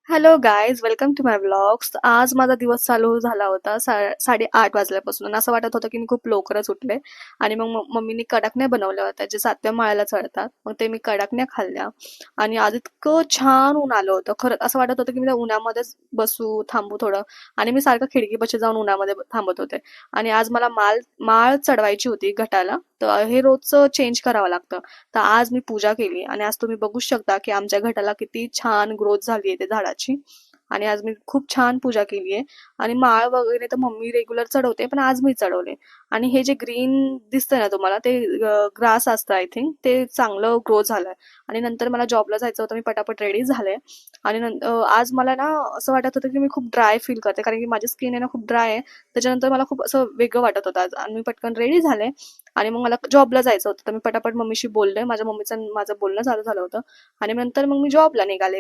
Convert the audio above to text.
Hello guys, welcome to my vlogs. आज माझा दिवस चालू झाला होता 8:30 वाजल्यापासून आणि असं वाटत होतं की मी खूप लवकरच उठले. आणि मग मम्मीने कडाकण्या बनवल्या होत्या जे 7व्या माळ्याला चढतात. मग ते मी कडाकण्या खाल्ल्या. आणि आज इतकं छान ऊन आलं होतं, खरंच असं वाटत होतं की मी त्या उन्हामध्येच बसू, थांबू थोडं. आणि मी सारखं खिडकीपाशी जाऊन उन्हामध्ये थांबत होते. आणि आज मला माळ चढवायची होती घटाला, तर हे रोजचं चेंज करावं लागतं. तर आज मी पूजा केली आणि आज तुम्ही बघू शकता की आमच्या घटाला किती छान ग्रोथ झाली आहे त्या झाडाची. आणि आज मी खूप छान पूजा केली आहे. आणि माळ वगैरे तर मम्मी रेग्युलर चढवते, पण आज मी चढवले. आणि हे जे ग्रीन दिसतंय ना तुम्हाला, ते ग्रास असतं आय थिंक, ते चांगलं ग्रो झालंय. आणि नंतर मला जॉबला जायचं होतं, मी पटापट रेडी झाले. आणि आज मला ना असं वाटत होतं की मी खूप ड्राय फील करते, कारण की माझी स्किन आहे ना खूप ड्राय आहे. त्याच्यानंतर मला खूप असं वेगळं वाटत होतं आज, आणि मी पटकन रेडी झाले. आणि मग मला जॉबला जायचं होतं, तर मी पटापट मम्मीशी बोलले, माझ्या मम्मीचं आणि माझं बोलणं चालू झालं होतं. आणि नंतर मग मी जॉबला निघाले.